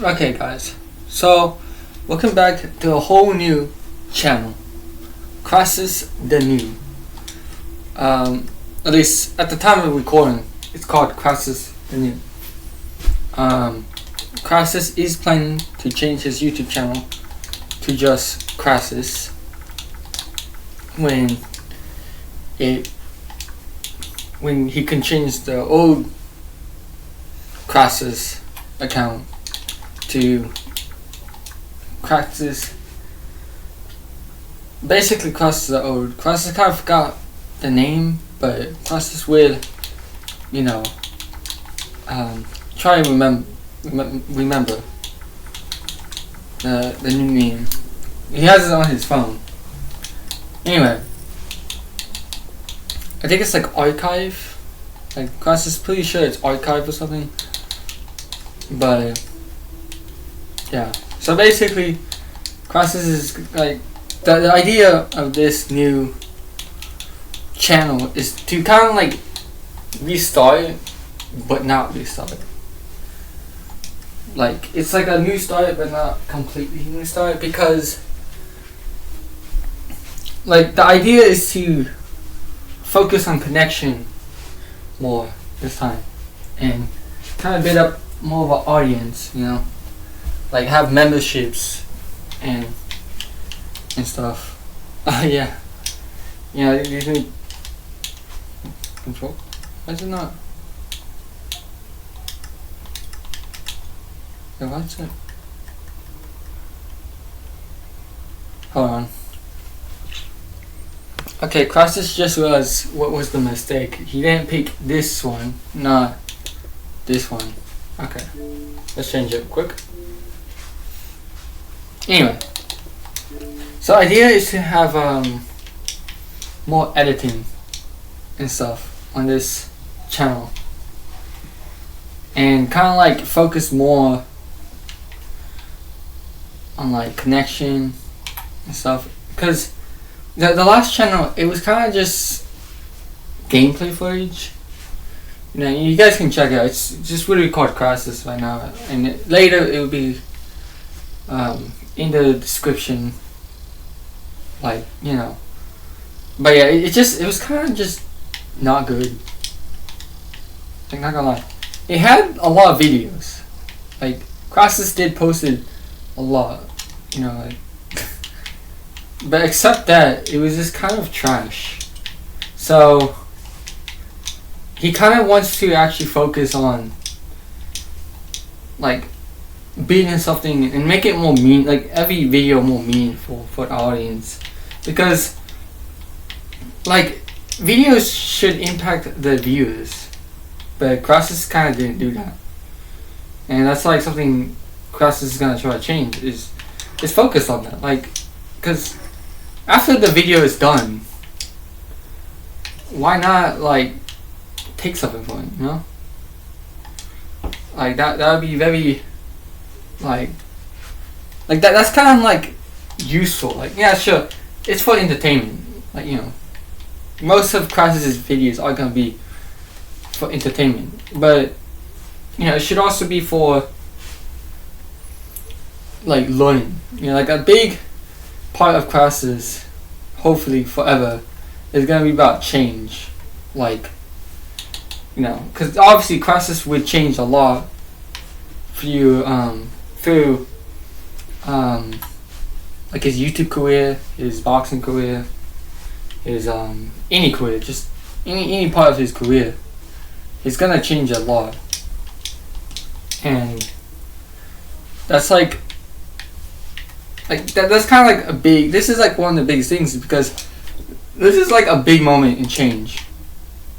Okay, guys. So, welcome back to a whole new channel, Crassus the New. At least at the time of recording, it's called Crassus the New. Crassus is planning to change his YouTube channel to just Crassus when he can change the old Crassus account to Crassus. Basically, Crassus the old. Crassus kind of forgot the name, but Crassus will, try and remember the new name. He has it on his phone. Anyway, I think it's like archive. Like Crassus, pretty sure it's archive or something. But yeah, so basically, Crassus is like the idea of this new channel is to kind of like restart it, but not restart it. Like it's like a new start, but not completely new start, because like the idea is to focus on connection more this time and kind of build up more of an audience, like have memberships and stuff. Yeah, you need control. Why is it not? Yeah, what's it? Hold on. Okay, Crassus just realized what was the mistake. He didn't pick this one, not this one. Okay, let's change it quick. Anyway, so idea is to have more editing and stuff on this channel, and kind of like focus more on like connection and stuff, because the last channel, it was kind of just gameplay footage. You guys can check it out. It's just really called Crassus right now, and later it will be in the description. But yeah, it was kind of just not good. Like, not gonna lie, it had a lot of videos. Like Crassus did posted a lot, like. But except that, it was just kind of trash. So he kind of wants to actually focus on like building something and make it more like every video more meaningful for the audience, because like videos should impact the viewers, but Crassus kind of didn't do that, and that's like something Crassus is gonna try to change, is focus on that, like, because after the video is done, why not like take something from it, like that would be very like that's kind of like useful. Like, yeah, sure, it's for entertainment, like, most of Crassus's videos are gonna be for entertainment, but it should also be for like learning. Like a big part of Crassus, hopefully forever, is gonna be about change. Like, because obviously Crassus would change a lot through like his YouTube career, his boxing career, his any career, just any part of his career. He's gonna change a lot, and that's like that's kind of like a big. This is like one of the biggest things, because this is like a big moment in change,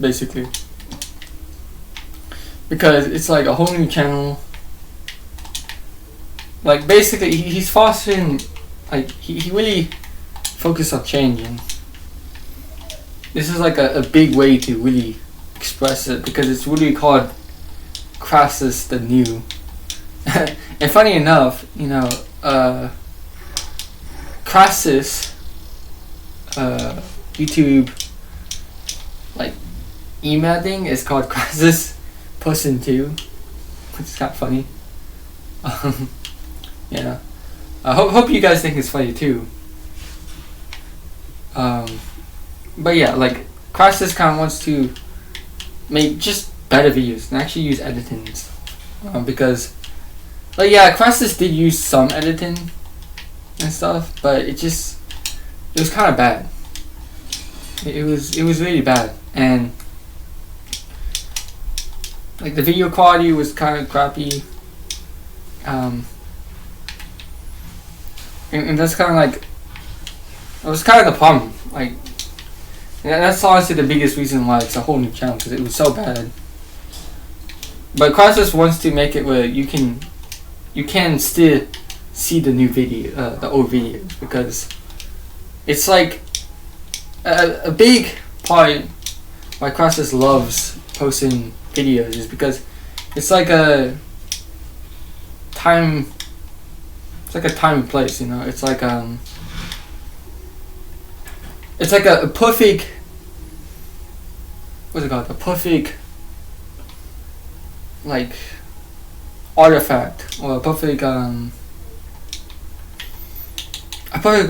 basically. Because it's like a whole new channel. Like basically, he's fostering, like he really focused on changing. This is like a big way to really express it, because it's really called Crassus the New. And funny enough, Crassus YouTube like email thing is called Crassus Person 2, which is kind of funny. Yeah. I hope you guys think it's funny too. But yeah, like Crassus kind of wants to make just better videos and actually use editing and stuff. Because, like, yeah, Crassus did use some editing and stuff, but it was kind of bad. It was really bad, and like the video quality was kind of crappy. And that's kind of like, it was kind of the problem. Like, yeah, that's honestly the biggest reason why it's a whole new channel, because it was so bad. But Crassus wants to make it where you can still see the new video, the old videos, because it's like a big part why Crassus loves posting videos is because it's like a time. It's like a time and place, you know. It's like a perfect, what's it called? A perfect, like, artifact, or a perfect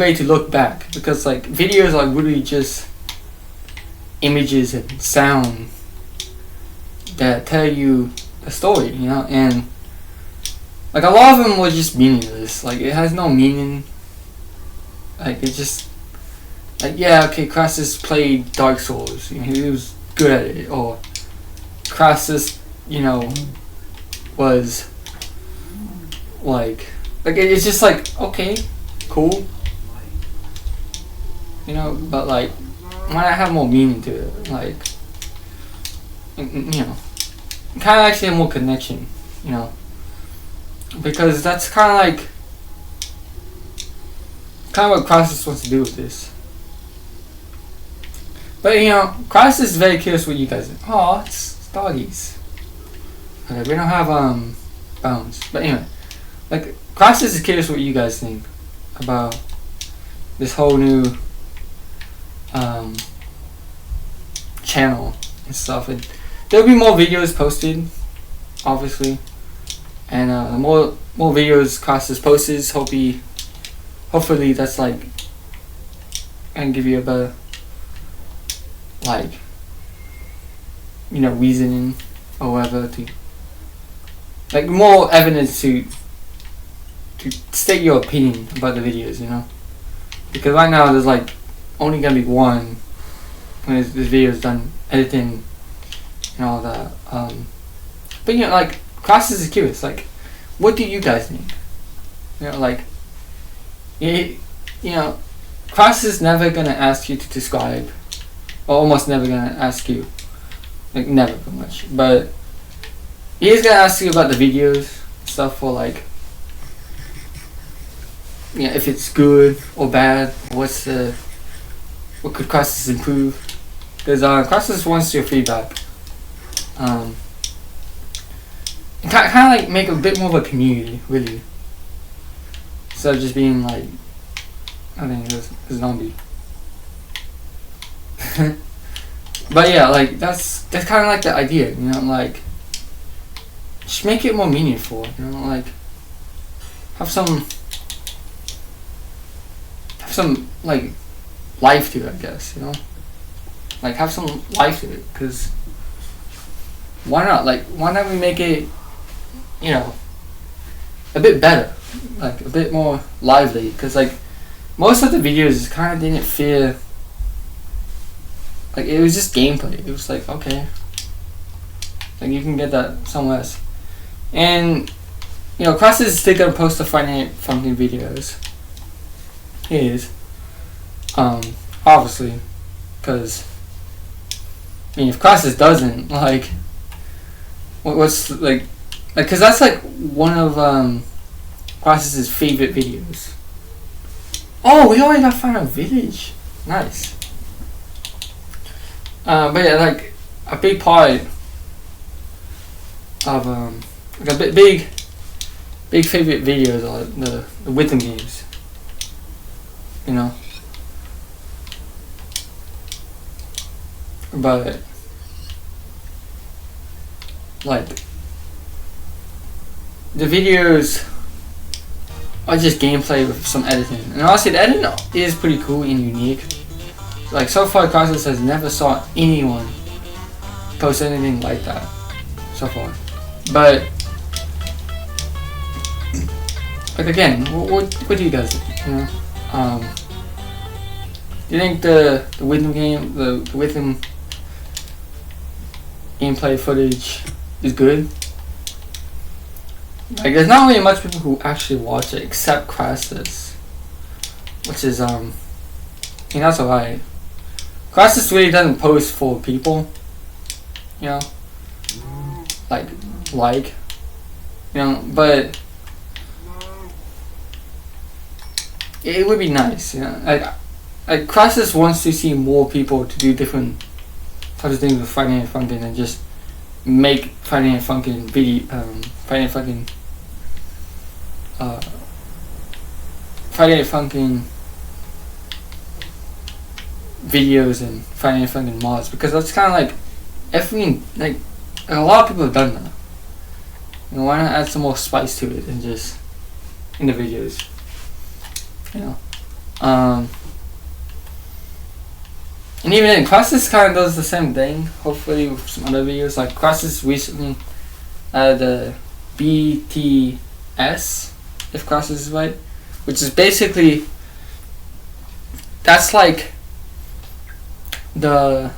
way to look back, because like videos are really just images and sound that tell you the story, you know. And like a lot of them were just meaningless. Like, it has no meaning. Like, it just, like, yeah, okay, Crassus played Dark Souls, you know, he was good at it. Or Crassus, you know, was like it's just like, okay, cool, you know. But like, why not have more meaning to it? Like, you know, kind of actually have more connection, you know. Because that's kind of what Crassus wants to do with this. But you know, Crassus is very curious what you guys think. Oh, it's doggies. Okay, we don't have bones. But anyway, like, Crassus is curious what you guys think about this whole new channel and stuff. And there'll be more videos posted, obviously. And the more videos Crassus posts, hopefully that's like gonna give you a better, like, you know, reasoning or whatever, to like more evidence to state your opinion about the videos, you know. Because right now there's like only gonna be one when this video is done editing and all that. But you know, like, Crassus is curious, like, what do you guys think? You know, like, you know, Crassus is never gonna ask you to subscribe, or almost never gonna ask you, like, never pretty much, but he is gonna ask you about the videos stuff, for like, you know, if it's good or bad, what could Crassus improve? Because Crassus wants your feedback. Kind of like make a bit more of a community, really, instead of just being like, I think it's a zombie. But yeah, like, that's kind of like the idea, you know. Like, just make it more meaningful, you know. Like, have some like life to it, I guess, you know. Like, have some life to it, because why not? Like, why not we make it, you know, a bit better, like a bit more lively? Because like most of the videos kind of didn't feel like, it was just gameplay. It was like, okay, like, you can get that somewhere else. And you know, Crassus is still gonna post the funny videos. He is, obviously, because I mean, if Crassus doesn't, like, what's like, because that's like one of Crassus's favorite videos. Oh, we already got found a village. Nice. But yeah, like, a big part of like a big favorite videos are the rhythm games. You know. But the videos are just gameplay with some editing, and honestly, the editing is pretty cool and unique. Like so far, Crassus has never saw anyone post anything like that so far. But like again, what do you guys think? You know, do you think the rhythm game, the rhythm gameplay footage is good? Like, there's not really much people who actually watch it except Crassus, which is I mean, that's alright. Crassus really doesn't post for people, you know, like, you know, but it would be nice, you know, like Crassus wants to see more people to do different types of things with Friday Night Funkin' and just make Friday Night Funkin' video, Friday Night Funkin' videos and Friday Night Funkin' mods, because that's kind of like a lot of people have done that. You know, why not add some more spice to it and just in the videos, you know? And even then, Crassus kind of does the same thing, hopefully with some other videos. Like Crassus recently added the BTS, if Crassus is right, which is basically, that's like the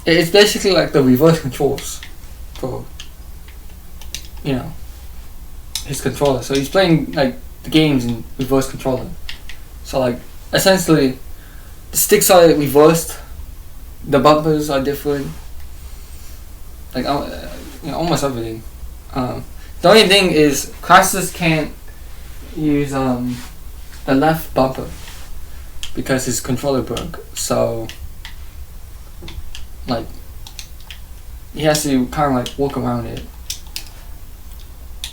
it's basically like the reverse controls for, you know, his controller. So he's playing like the games in reverse controller. So like essentially the sticks are reversed, the bumpers are different, like you know, almost everything. The only thing is Crassus can't use the left bumper because his controller broke. So like he has to kind of like walk around it.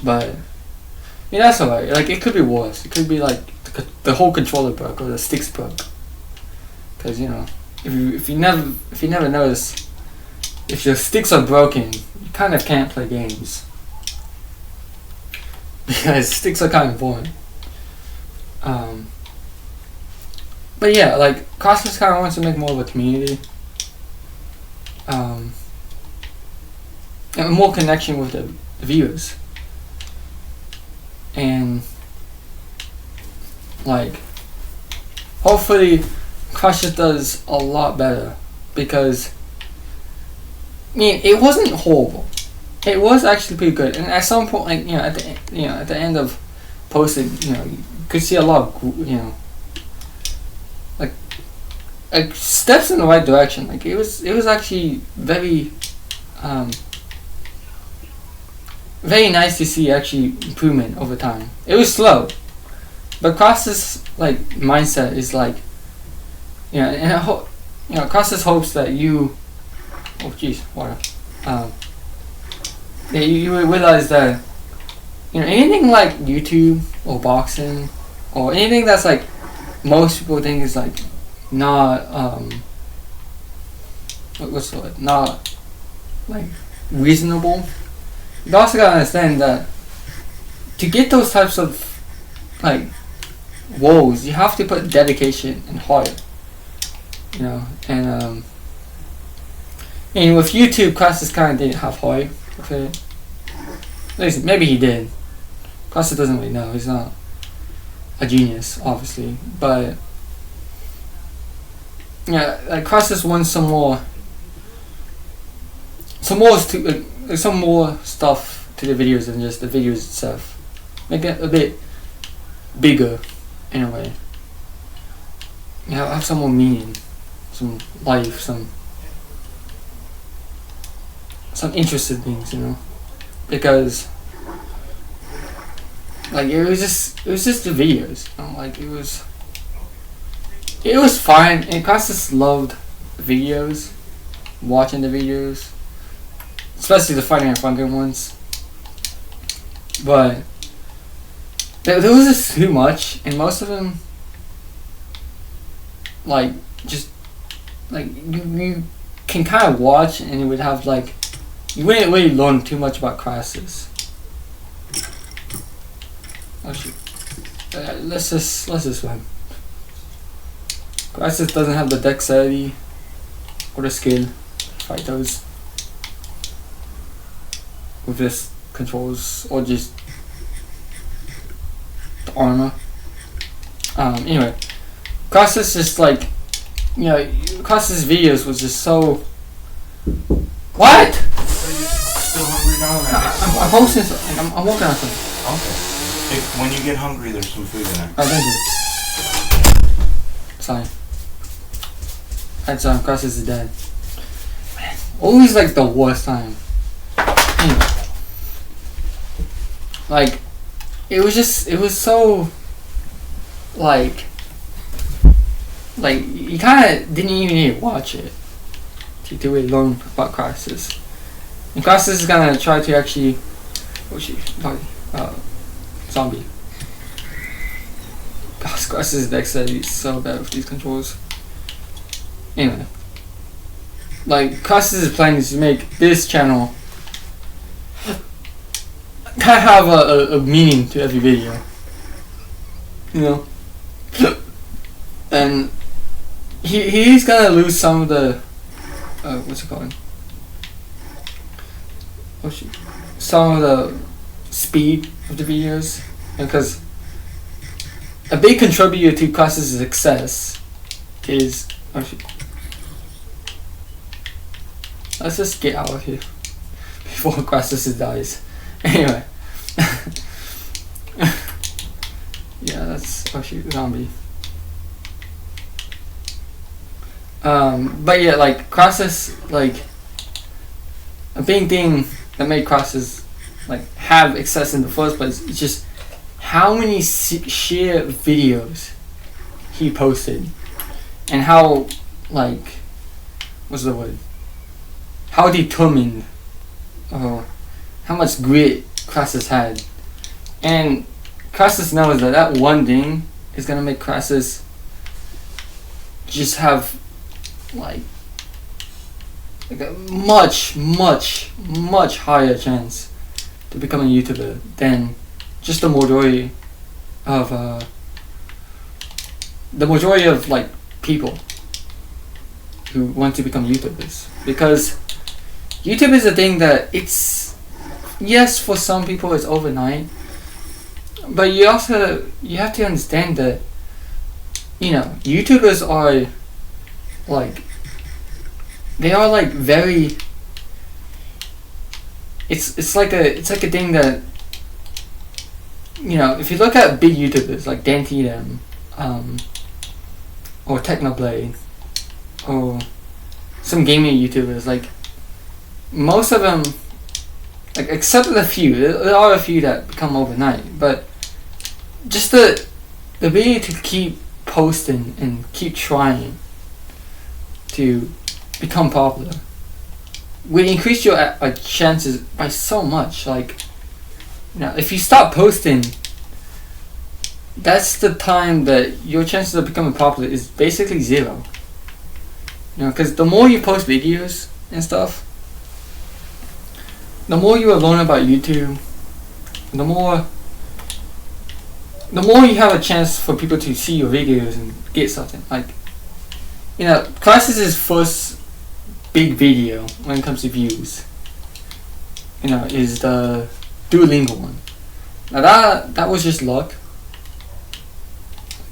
But yeah, that's alright. Like it could be worse. It could be like the whole controller broke or the sticks broke. Because you know, if you never notice, if your sticks are broken, you kind of can't play games. Because sticks are kind of boring. But yeah, like Crassus kind of wants to make more of a community. And more connection with the viewers. And like hopefully Crassus does a lot better, because I mean it wasn't horrible. It was actually pretty good, and at some point, like, you know, at the end of posting, you know, you could see a lot of, you know, like steps in the right direction. Like it was actually very very nice to see actually improvement over time. It was slow, but Crassus like mindset is like, you know, and you know, Crassus hopes that you, oh jeez, water, yeah, you realize that, you know, anything like YouTube or boxing or anything that's like most people think is like not what's the word, not like reasonable. You also gotta understand that to get those types of like woes, you have to put dedication and heart, you know. And with YouTube, Crassus kind of didn't have heart with it. At least maybe he did. Crassus doesn't really know. He's not a genius, obviously, but yeah, like Crassus wants some more stuff to the videos than just the videos itself. Make it a bit bigger in a way. You know, have some more meaning, some life, some interesting things, you know, because like it was just the videos, you know? Like it was fine, and Crassus loved videos, watching the videos, especially the Friday Night Funkin' ones. But there was just too much, and most of them, like, just like you can kind of watch, and it would have like you wouldn't really learn too much about Crassus. Oh shoot. Let's just win. Crassus doesn't have the dexterity or the skill to fight those with his controls or just the armor. Anyway, Crassus just like, you know, Crassus' videos was just so. What? So you're still hungry now? I'm hosting. I'm working on something. Okay. When you get hungry, there's some food in there. Oh, thank you. Sorry. That's Crassus is dead. Man, always like the worst time. Anyway. Like, it was so, like you kind of didn't even need to watch it to really learn about Crassus. And Crassus is gonna try to actually, zombie. Gosh, Crassus' dexterity is so bad with these controls. Anyway, like Crassus' plan is to make this channel kind of have a meaning to every video, you know. And he's gonna lose some of the what's it called? Oh shoot! Some of the speed of the videos, because a big contributor to Crassus' success is. Oh shoot! Let's just get out of here before Crassus dies. Anyway. Yeah, that's. Oh shoot! Zombie. But yeah, like Crassus, like a big thing that made Crassus like have access in the first place is just how many sheer videos he posted, and how like what's the word? How determined, how much grit Crassus had, and Crassus knows that one thing is gonna make Crassus just have like a much higher chance to become a YouTuber than just the majority of like people who want to become YouTubers. Because YouTube is a thing that it's, yes, for some people it's overnight, but you have to understand that, you know, YouTubers are like, they are like very, it's like a thing that, you know, if you look at big YouTubers like DanTDM, or Technoblade, or some gaming YouTubers, like most of them, like except for the few, there are a few that become overnight, but just the ability to keep posting and keep trying to become popular will increase your chances by so much. Like, you know, if you stop posting, that's the time that your chances of becoming popular is basically zero. You know, because the more you post videos and stuff, the more you will learn about YouTube, the more you have a chance for people to see your videos and get something. Like, you know, Crassus' first big video when it comes to views, you know, is the Duolingo one. Now that was just luck.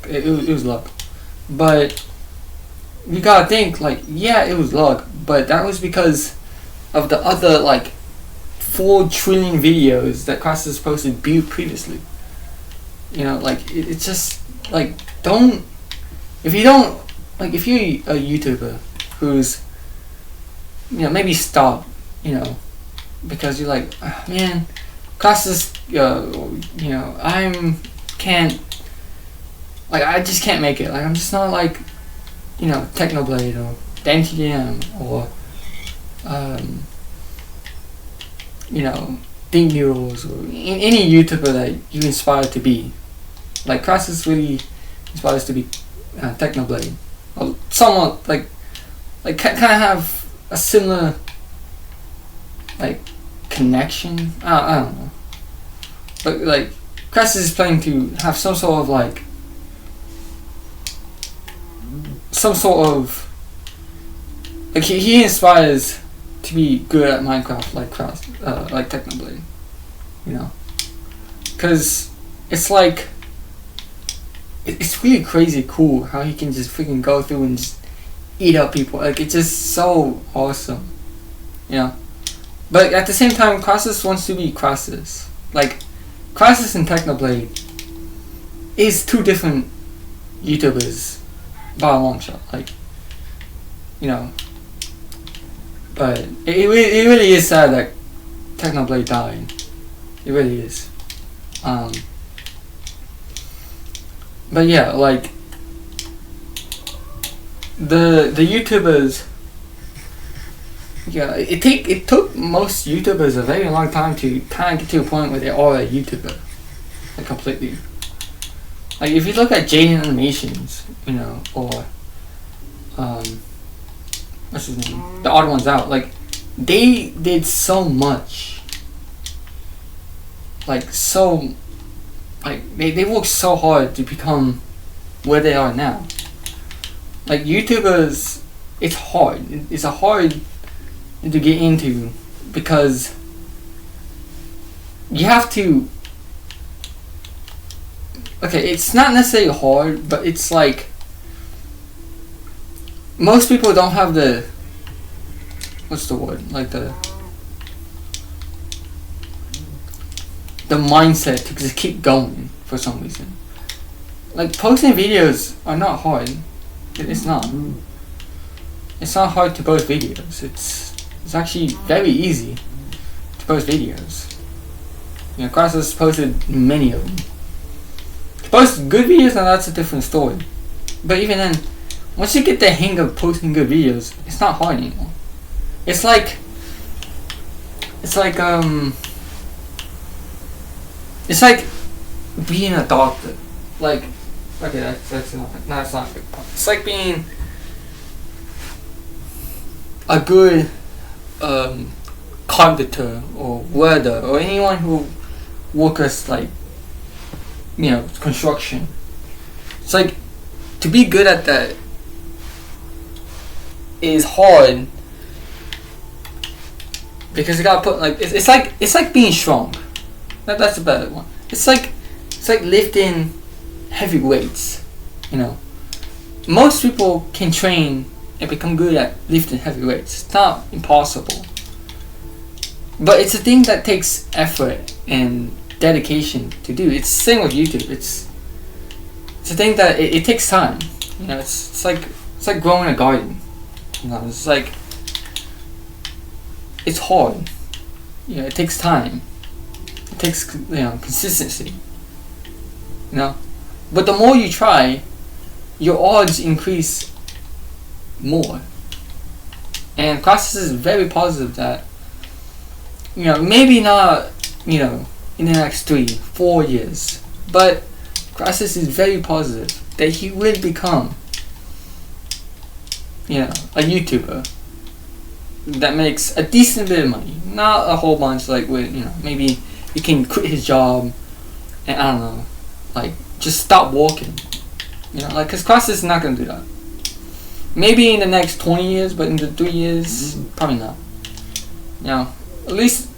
It was luck, but you gotta think, like, yeah, it was luck, but that was because of the other like 4 trillion videos that Crassus posted previously. You know, like it's just like, if you're a YouTuber who's, you know, maybe stop, you know, because you're like, oh, man, Crassus, you know, I just can't make it. Like, I'm just not like, you know, Technoblade or DanTDM or, you know, Think Murals or any YouTuber that you inspire to be. Like, Crassus really inspires to be Technoblade. Or somewhat, like kind of have a similar like connection. I don't know, but like Crassus is planning to have some sort of like he inspires to be good at Minecraft like Technoblade, you know, because it's like it's really crazy cool how he can just freaking go through and just eat up people. Like, it's just so awesome, you know. But at the same time, Crassus wants to be Crassus. Like, Crassus and Technoblade is two different YouTubers by a long shot. Like, you know. But it really is sad that Technoblade died. It really is. But yeah, like the YouTubers, yeah, it took most YouTubers a very long time to kind of get to a point where they are a YouTuber, like completely. Like if you look at Jaden Animations, you know, or what's his name, the Odd Ones Out, like they did so much, like they worked so hard to become where they are now. Like YouTubers, it's hard. It's a hard to get into because you have to. Okay, it's not necessarily hard, but it's like most people don't have the. What's the word? Like the mindset to just keep going for some reason. Like posting videos are not hard. It's not. It's not hard to post videos. It's actually very easy to post videos. You know, Crassus posted many of them. To post good videos, now that's a different story. But even then, once you get the hang of posting good videos, it's not hard anymore. It's like being a doctor. Like, okay, that's not a good point. It's like being a good carpenter or welder or anyone who works like, you know, construction. It's like to be good at that is hard because you gotta put like it's like being strong. That's a better one. It's like lifting heavy weights. You know, most people can train and become good at lifting heavy weights. It's not impossible, but it's a thing that takes effort and dedication to do. It's the same with YouTube. It's a thing that it takes time. You know, it's like growing a garden. You know, it's like it's hard. You know, it takes time. It takes, you know, consistency. You know, but the more you try, your odds increase more. And Crassus is very positive that, you know, maybe not, you know, in the next 3-4 years, but Crassus is very positive that he will become, you know, a YouTuber that makes a decent bit of money, not a whole bunch, like with, you know, maybe he can quit his job and I don't know, like just stop working, you know, like, cause Crassus is not gonna do that. Maybe in the next 20 years, but in the 3 years, probably not. You know, at least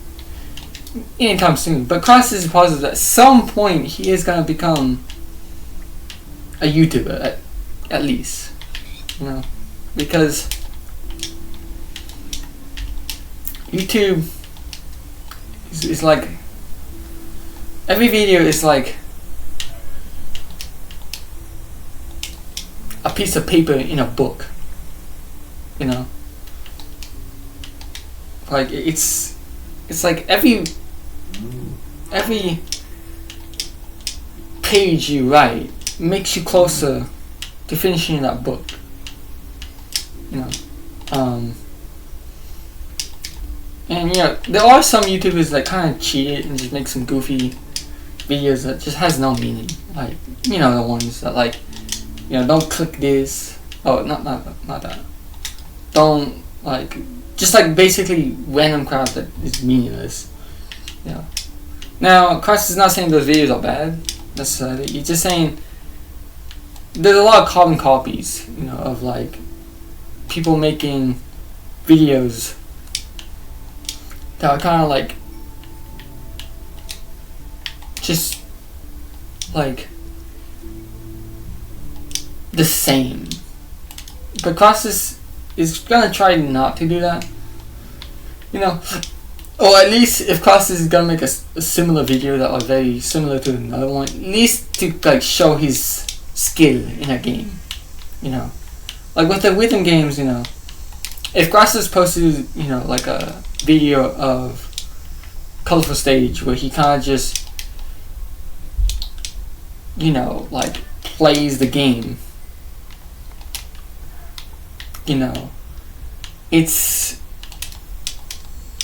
anytime soon. But Crassus is positive that at some point he is gonna become a YouTuber, at least, you know, because YouTube is like every video is like a piece of paper in a book, you know, like it's like every page you write makes you closer to finishing that book, you know. And you know, there are some YouTubers that kind of cheat it and just make some goofy videos that just has no meaning, like, you know, the ones that like, you know, don't click this, oh, not that, don't like just like basically random crap that is meaningless. Yeah. Now, Crassus is not saying those videos are bad necessarily. He's just saying there's a lot of carbon copies, you know, of like people making videos that are kind of like just like the same. But Crassus is gonna try not to do that, you know. Or at least if Crassus is gonna make a similar video that are very similar to another one, at least to like show his skill in a game, you know. Like with the rhythm games, you know, if Crassus posted, you know, like a video of Colorful Stage where he kind of just, you know, like plays the game, you know, it's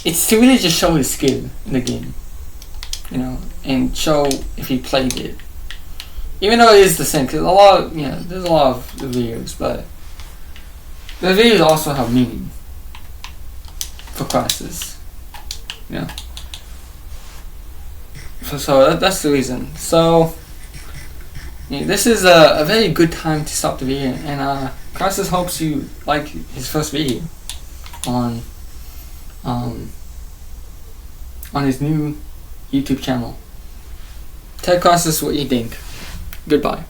to really just show his skill in the game, you know, and show if he played it. Even though it is the same, because a lot of, you know, there's a lot of videos, but the videos also have meaning for Crassus, you know. So that's the reason. So yeah, this is a very good time to stop the video, and Crassus hopes you like his first video on his new YouTube channel. Tell Crassus what you think. Goodbye.